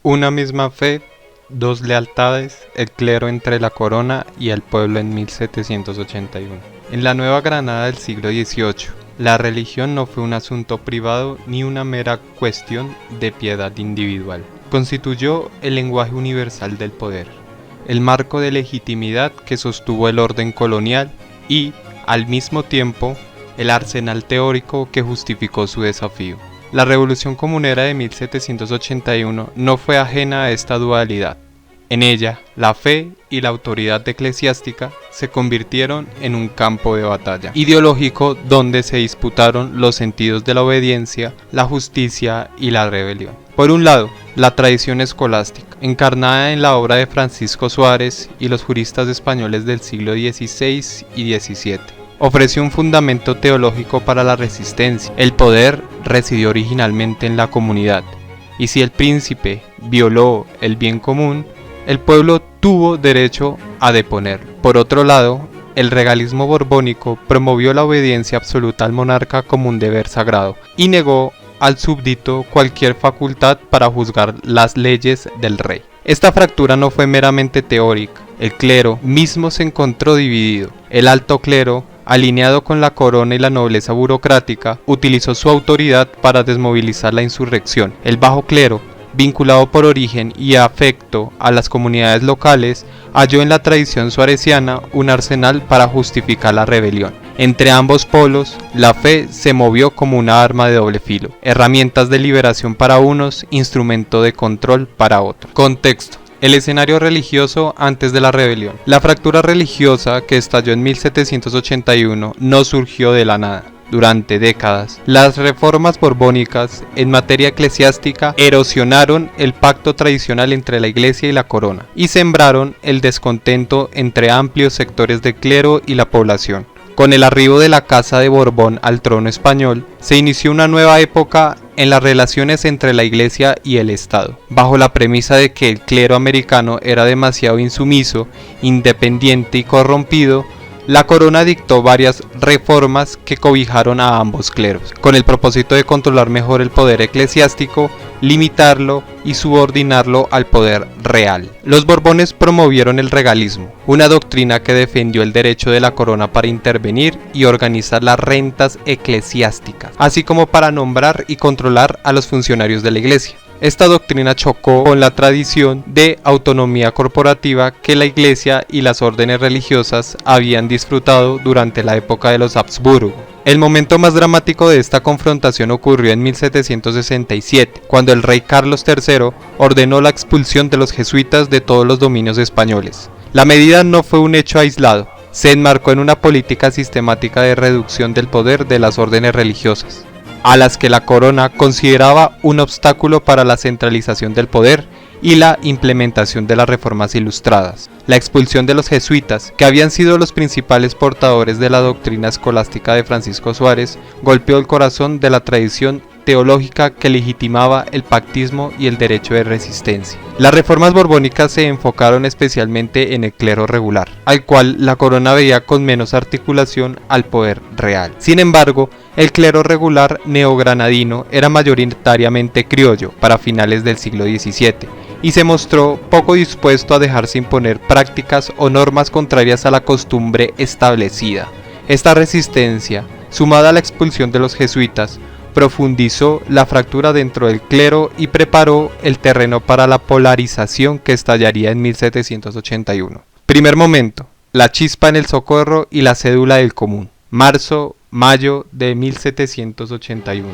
Una misma fe, dos lealtades, el clero entre la corona y el pueblo en 1781. En la Nueva Granada del siglo XVIII, la religión no fue un asunto privado ni una mera cuestión de piedad individual. Constituyó el lenguaje universal del poder, el marco de legitimidad que sostuvo el orden colonial y, al mismo tiempo, el arsenal teórico que justificó su desafío. La Revolución Comunera de 1781 no fue ajena a esta dualidad. En ella, la fe y la autoridad eclesiástica se convirtieron en un campo de batalla ideológico donde se disputaron los sentidos de la obediencia, la justicia y la rebelión. Por un lado, la tradición escolástica, encarnada en la obra de Francisco Suárez y los juristas españoles del siglo XVI y XVII. Ofreció un fundamento teológico para la resistencia. El poder residió originalmente en la comunidad, y si el príncipe violó el bien común, el pueblo tuvo derecho a deponer. Por otro lado, el regalismo borbónico promovió la obediencia absoluta al monarca como un deber sagrado y negó al súbdito cualquier facultad para juzgar las leyes del rey. Esta fractura no fue meramente teórica. El clero mismo se encontró dividido. El alto clero, alineado con la corona y la nobleza burocrática, utilizó su autoridad para desmovilizar la insurrección. El bajo clero, vinculado por origen y afecto a las comunidades locales, halló en la tradición suareciana un arsenal para justificar la rebelión. Entre ambos polos, la fe se movió como una arma de doble filo, herramientas de liberación para unos, instrumento de control para otros. Contexto. El escenario religioso antes de la rebelión. La fractura religiosa que estalló en 1781 no surgió de la nada. Durante décadas, las reformas borbónicas en materia eclesiástica erosionaron el pacto tradicional entre la Iglesia y la corona y sembraron el descontento entre amplios sectores del clero y la población. Con el arribo de la Casa de Borbón al trono español, se inició una nueva época en las relaciones entre la Iglesia y el Estado, bajo la premisa de que el clero americano era demasiado insumiso, independiente y corrompido. La corona dictó varias reformas que cobijaron a ambos cleros, con el propósito de controlar mejor el poder eclesiástico, limitarlo y subordinarlo al poder real. Los Borbones promovieron el regalismo, una doctrina que defendió el derecho de la corona para intervenir y organizar las rentas eclesiásticas, así como para nombrar y controlar a los funcionarios de la Iglesia. Esta doctrina chocó con la tradición de autonomía corporativa que la Iglesia y las órdenes religiosas habían disfrutado durante la época de los Habsburgo. El momento más dramático de esta confrontación ocurrió en 1767, cuando el rey Carlos III ordenó la expulsión de los jesuitas de todos los dominios españoles. La medida no fue un hecho aislado, se enmarcó en una política sistemática de reducción del poder de las órdenes religiosas, a las que la corona consideraba un obstáculo para la centralización del poder y la implementación de las reformas ilustradas. La expulsión de los jesuitas, que habían sido los principales portadores de la doctrina escolástica de Francisco Suárez, golpeó el corazón de la tradición teológica que legitimaba el pactismo y el derecho de resistencia. Las reformas borbónicas se enfocaron especialmente en el clero regular, al cual la corona veía con menos articulación al poder real. Sin embargo, el clero regular neogranadino era mayoritariamente criollo para finales del siglo XVII y se mostró poco dispuesto a dejarse imponer prácticas o normas contrarias a la costumbre establecida. Esta resistencia, sumada a la expulsión de los jesuitas, profundizó la fractura dentro del clero y preparó el terreno para la polarización que estallaría en 1781. Primer momento, la chispa en el Socorro y la cédula del común. Marzo-mayo de 1781.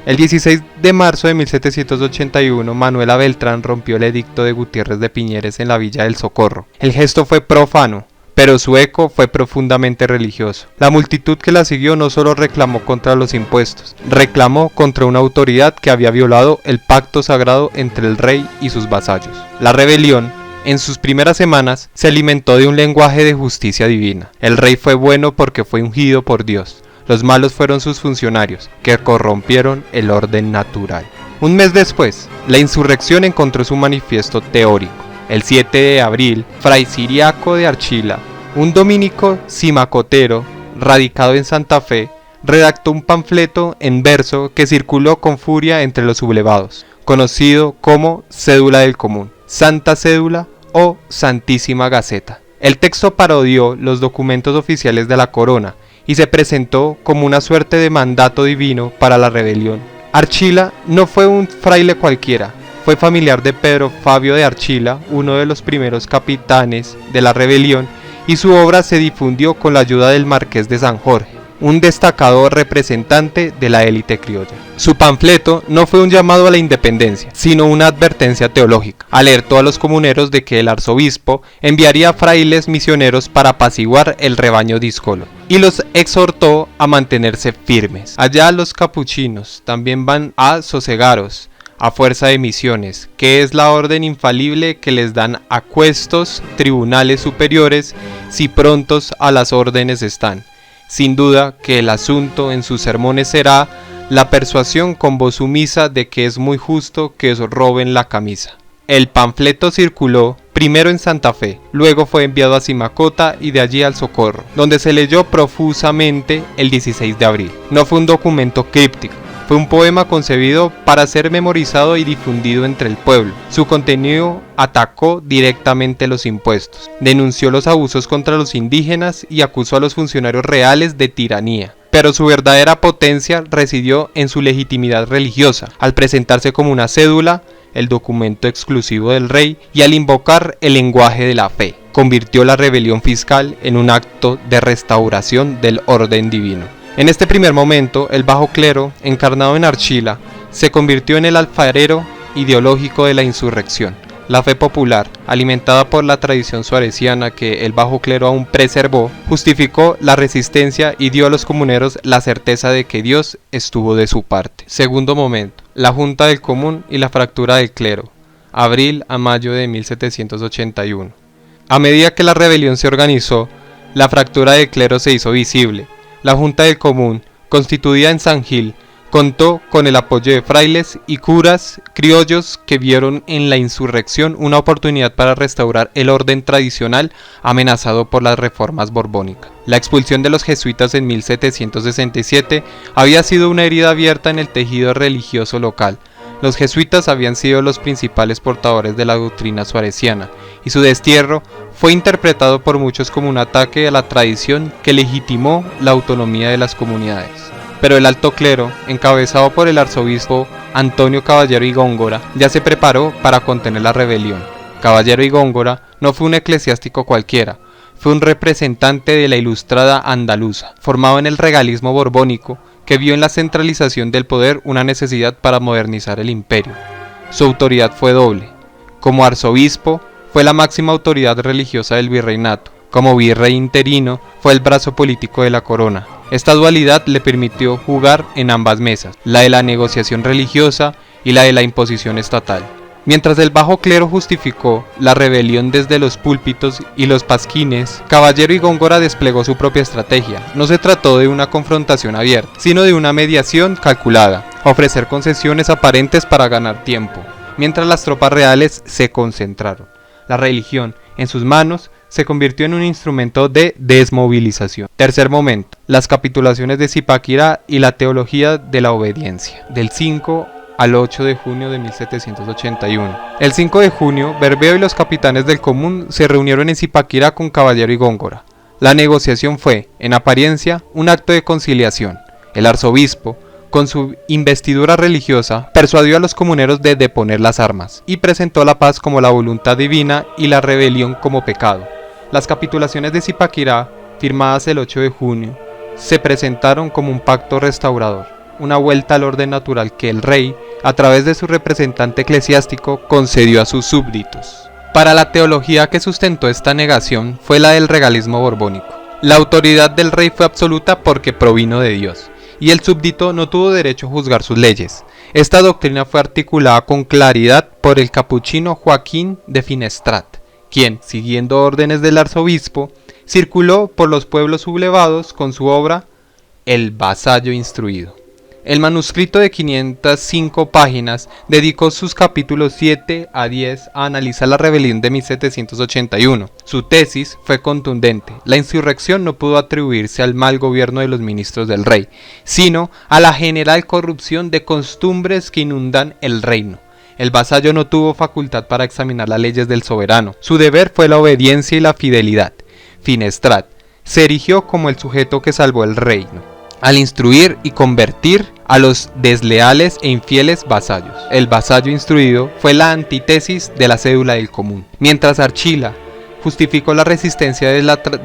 El 16 de marzo de 1781, Manuela Beltrán rompió el edicto de Gutiérrez de Piñeres en la Villa del Socorro. El gesto fue profano, pero su eco fue profundamente religioso. La multitud que la siguió no solo reclamó contra los impuestos, reclamó contra una autoridad que había violado el pacto sagrado entre el rey y sus vasallos. La rebelión, en sus primeras semanas, se alimentó de un lenguaje de justicia divina. El rey fue bueno porque fue ungido por Dios. Los malos fueron sus funcionarios, que corrompieron el orden natural. Un mes después, la insurrección encontró su manifiesto teórico. El 7 de abril, Fray Ciriaco de Archila, un dominico cimacotero radicado en Santa Fe, redactó un panfleto en verso que circuló con furia entre los sublevados. conocido como Cédula del Común, Santa Cédula o Santísima Gaceta. El texto parodió los documentos oficiales de la corona y se presentó como una suerte de mandato divino para la rebelión. Archila no fue un fraile cualquiera, fue familiar de Pedro Fabio de Archila, uno de los primeros capitanes de la rebelión, y su obra se difundió con la ayuda del Marqués de San Jorge, un destacado representante de la élite criolla. Su panfleto no fue un llamado a la independencia, sino una advertencia teológica. Alertó a los comuneros de que el arzobispo enviaría frailes misioneros para apaciguar el rebaño díscolo, y los exhortó a mantenerse firmes. Allá los capuchinos también van a sosegaros, a fuerza de misiones, que es la orden infalible que les dan aquestos tribunales superiores, si prontos a las órdenes están. Sin duda que el asunto en sus sermones será la persuasión con voz sumisa de que es muy justo que os roben la camisa. El panfleto circuló primero en Santa Fe, luego fue enviado a Simacota y de allí al Socorro, donde se leyó profusamente el 16 de abril. No fue un documento críptico, fue un poema concebido para ser memorizado y difundido entre el pueblo. Su contenido atacó directamente los impuestos, denunció los abusos contra los indígenas y acusó a los funcionarios reales de tiranía. Pero su verdadera potencia residió en su legitimidad religiosa, al presentarse como una cédula, el documento exclusivo del rey, y al invocar el lenguaje de la fe. Convirtió la rebelión fiscal en un acto de restauración del orden divino. En este primer momento, el bajo clero, encarnado en Archila, se convirtió en el alfarero ideológico de la insurrección. La fe popular, alimentada por la tradición suareciana que el bajo clero aún preservó, justificó la resistencia y dio a los comuneros la certeza de que Dios estuvo de su parte. Segundo momento, la Junta del Común y la fractura del clero, abril a mayo de 1781. A medida que la rebelión se organizó, la fractura del clero se hizo visible. La Junta del Común, constituida en San Gil, contó con el apoyo de frailes y curas criollos que vieron en la insurrección una oportunidad para restaurar el orden tradicional amenazado por las reformas borbónicas. La expulsión de los jesuitas en 1767 había sido una herida abierta en el tejido religioso local. Los jesuitas habían sido los principales portadores de la doctrina suareciana, y su destierro fue interpretado por muchos como un ataque a la tradición que legitimó la autonomía de las comunidades. Pero el alto clero, encabezado por el arzobispo Antonio Caballero y Góngora, ya se preparó para contener la rebelión. Caballero y Góngora no fue un eclesiástico cualquiera, fue un representante de la ilustrada andaluza, formado en el regalismo borbónico, que vio en la centralización del poder una necesidad para modernizar el imperio. Su autoridad fue doble. Como arzobispo, fue la máxima autoridad religiosa del virreinato. Como virrey interino, fue el brazo político de la corona. Esta dualidad le permitió jugar en ambas mesas, la de la negociación religiosa y la de la imposición estatal. Mientras el bajo clero justificó la rebelión desde los púlpitos y los pasquines, Caballero y Góngora desplegó su propia estrategia. No se trató de una confrontación abierta, sino de una mediación calculada, ofrecer concesiones aparentes para ganar tiempo, mientras las tropas reales se concentraron. La religión, en sus manos, se convirtió en un instrumento de desmovilización. Tercer momento, las capitulaciones de Zipaquirá y la teología de la obediencia, del 5 al 8 de junio de 1781. El 5 de junio, Bermeo y los capitanes del Común se reunieron en Zipaquirá con Caballero y Góngora. La negociación fue, en apariencia, un acto de conciliación. El arzobispo, con su investidura religiosa, persuadió a los comuneros de deponer las armas y presentó la paz como la voluntad divina y la rebelión como pecado. Las capitulaciones de Zipaquirá, firmadas el 8 de junio, se presentaron como un pacto restaurador, una vuelta al orden natural que el rey, a través de su representante eclesiástico, concedió a sus súbditos. Para la teología que sustentó esta negación fue la del regalismo borbónico. La autoridad del rey fue absoluta porque provino de Dios, y el súbdito no tuvo derecho a juzgar sus leyes. Esta doctrina fue articulada con claridad por el capuchino Joaquín de Finestrat, quien, siguiendo órdenes del arzobispo, circuló por los pueblos sublevados con su obra El vasallo instruido. El manuscrito de 505 páginas dedicó sus capítulos 7 a 10 a analizar la rebelión de 1781. Su tesis fue contundente. La insurrección no pudo atribuirse al mal gobierno de los ministros del rey, sino a la general corrupción de costumbres que inundan el reino. El vasallo no tuvo facultad para examinar las leyes del soberano. Su deber fue la obediencia y la fidelidad. Finestrat se erigió como el sujeto que salvó el reino, al instruir y convertir a los desleales e infieles vasallos. El vasallo instruido fue la antítesis de la cédula del común. Mientras Archila justificó la resistencia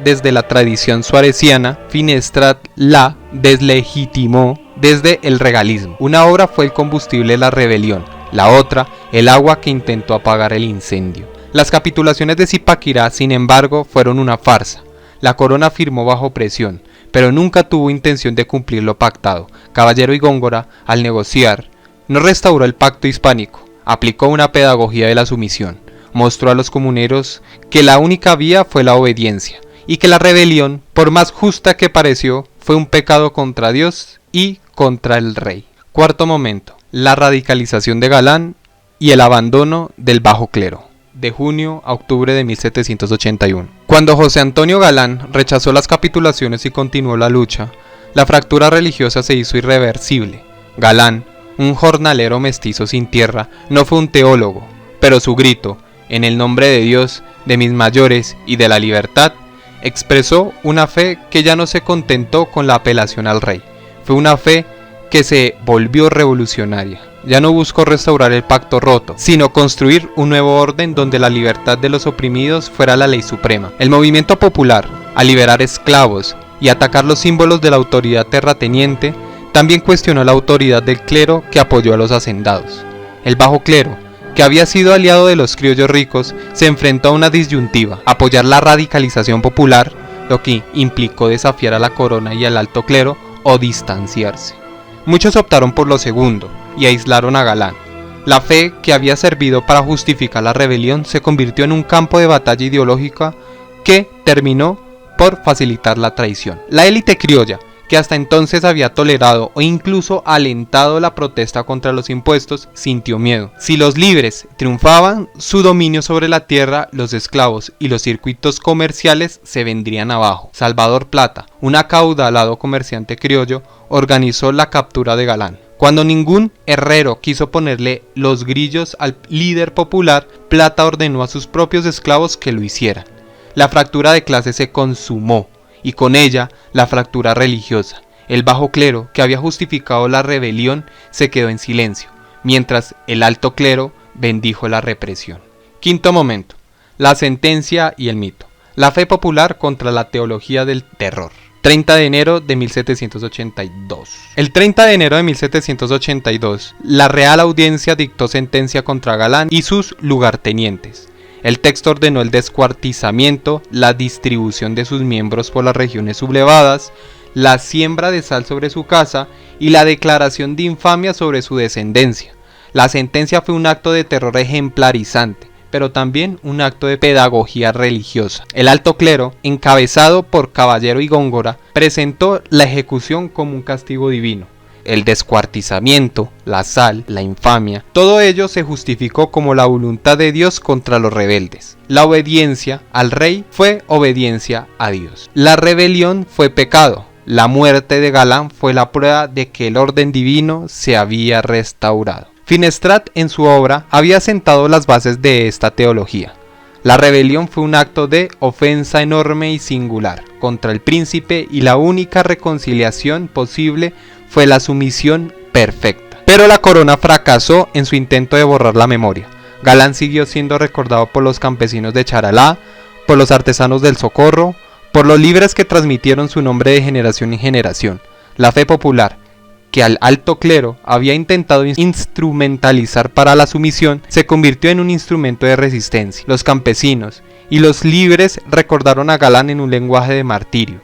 desde la tradición suareciana, Finestrat la deslegitimó desde el regalismo. Una obra fue el combustible de la rebelión, la otra, el agua que intentó apagar el incendio. Las capitulaciones de Zipaquirá, sin embargo, fueron una farsa. La corona firmó bajo presión, pero nunca tuvo intención de cumplir lo pactado. Caballero y Góngora, al negociar, no restauró el pacto hispánico, aplicó una pedagogía de la sumisión, mostró a los comuneros que la única vía fue la obediencia, y que la rebelión, por más justa que pareció, fue un pecado contra Dios y contra el rey. Cuarto momento, la radicalización de Galán y el abandono del bajo clero. De junio a octubre de 1781. Cuando José Antonio Galán rechazó las capitulaciones y continuó la lucha, la fractura religiosa se hizo irreversible. Galán, un jornalero mestizo sin tierra, no fue un teólogo, pero su grito, en el nombre de Dios, de mis mayores y de la libertad, expresó una fe que ya no se contentó con la apelación al rey. Fue una fe que se volvió revolucionaria. Ya no buscó restaurar el pacto roto, sino construir un nuevo orden donde la libertad de los oprimidos fuera la ley suprema. El movimiento popular, al liberar esclavos y atacar los símbolos de la autoridad terrateniente, también cuestionó la autoridad del clero que apoyó a los hacendados. El bajo clero, que había sido aliado de los criollos ricos, se enfrentó a una disyuntiva: apoyar la radicalización popular, lo que implicó desafiar a la corona y al alto clero, o distanciarse. Muchos optaron por lo segundo y aislaron a Galán. La fe que había servido para justificar la rebelión se convirtió en un campo de batalla ideológica que terminó por facilitar la traición. La élite criolla, que hasta entonces había tolerado o incluso alentado la protesta contra los impuestos, sintió miedo. Si los libres triunfaban, su dominio sobre la tierra, los esclavos y los circuitos comerciales se vendrían abajo. Salvador Plata, un acaudalado comerciante criollo, organizó la captura de Galán. Cuando ningún herrero quiso ponerle los grillos al líder popular, Plata ordenó a sus propios esclavos que lo hicieran. La fractura de clase se consumó, y con ella la fractura religiosa. El bajo clero, que había justificado la rebelión, se quedó en silencio, mientras el alto clero bendijo la represión. Quinto momento, la sentencia y el mito. La fe popular contra la teología del terror. 30 de enero de 1782. El 30 de enero de 1782, la Real Audiencia dictó sentencia contra Galán y sus lugartenientes. El texto ordenó el descuartizamiento, la distribución de sus miembros por las regiones sublevadas, la siembra de sal sobre su casa y la declaración de infamia sobre su descendencia. La sentencia fue un acto de terror ejemplarizante, pero también un acto de pedagogía religiosa. El alto clero, encabezado por Caballero y Góngora, presentó la ejecución como un castigo divino. El descuartizamiento, la sal, la infamia, todo ello se justificó como la voluntad de Dios contra los rebeldes. La obediencia al rey fue obediencia a Dios. La rebelión fue pecado. La muerte de Galán fue la prueba de que el orden divino se había restaurado. Finestrat, en su obra, había sentado las bases de esta teología. La rebelión fue un acto de ofensa enorme y singular contra el príncipe, y la única reconciliación posible fue la sumisión perfecta. Pero la corona fracasó en su intento de borrar la memoria. Galán siguió siendo recordado por los campesinos de Charalá, por los artesanos del Socorro, por los libres que transmitieron su nombre de generación en generación. La fe popular, que al alto clero había intentado instrumentalizar para la sumisión, se convirtió en un instrumento de resistencia. Los campesinos y los libres recordaron a Galán en un lenguaje de martirio.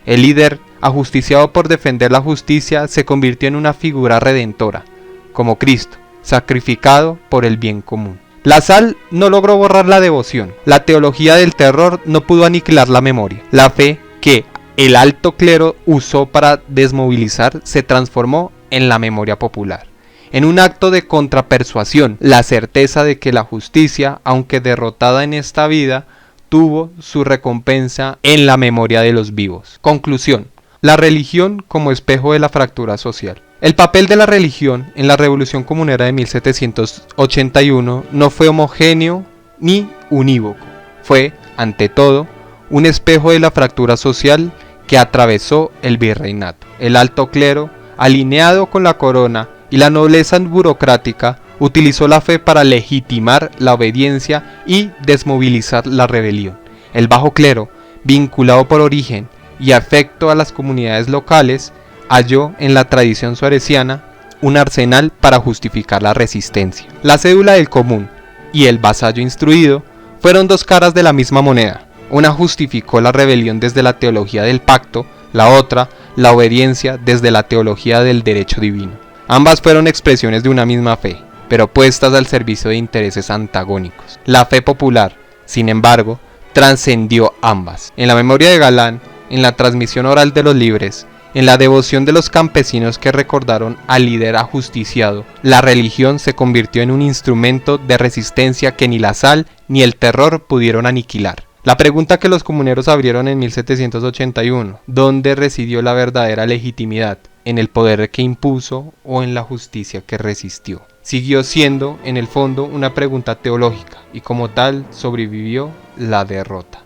El líder, ajusticiado por defender la justicia, se convirtió en una figura redentora, como Cristo, sacrificado por el bien común. La sal no logró borrar la devoción. La teología del terror no pudo aniquilar la memoria. La fe que el alto clero usó para desmovilizar se transformó en la memoria popular. En un acto de contrapersuasión, la certeza de que la justicia, aunque derrotada en esta vida, tuvo su recompensa en la memoria de los vivos. Conclusión: la religión como espejo de la fractura social. El papel de la religión en la Revolución Comunera de 1781 no fue homogéneo ni unívoco. Fue, ante todo, un espejo de la fractura social que atravesó el virreinato. El alto clero, alineado con la corona y la nobleza burocrática, utilizó la fe para legitimar la obediencia y desmovilizar la rebelión. El bajo clero, vinculado por origen y afecto a las comunidades locales, halló en la tradición suareciana un arsenal para justificar la resistencia. La cédula del común y el vasallo instruido fueron dos caras de la misma moneda. Una justificó la rebelión desde la teología del pacto, la otra, la obediencia desde la teología del derecho divino. Ambas fueron expresiones de una misma fe, pero puestas al servicio de intereses antagónicos. La fe popular, sin embargo, trascendió ambas. En la memoria de Galán, en la transmisión oral de los libres, en la devoción de los campesinos que recordaron al líder ajusticiado, la religión se convirtió en un instrumento de resistencia que ni la sal ni el terror pudieron aniquilar. La pregunta que los comuneros abrieron en 1781, ¿dónde residió la verdadera legitimidad? ¿En el poder que impuso o en la justicia que resistió? Siguió siendo, en el fondo, una pregunta teológica y como tal sobrevivió la derrota.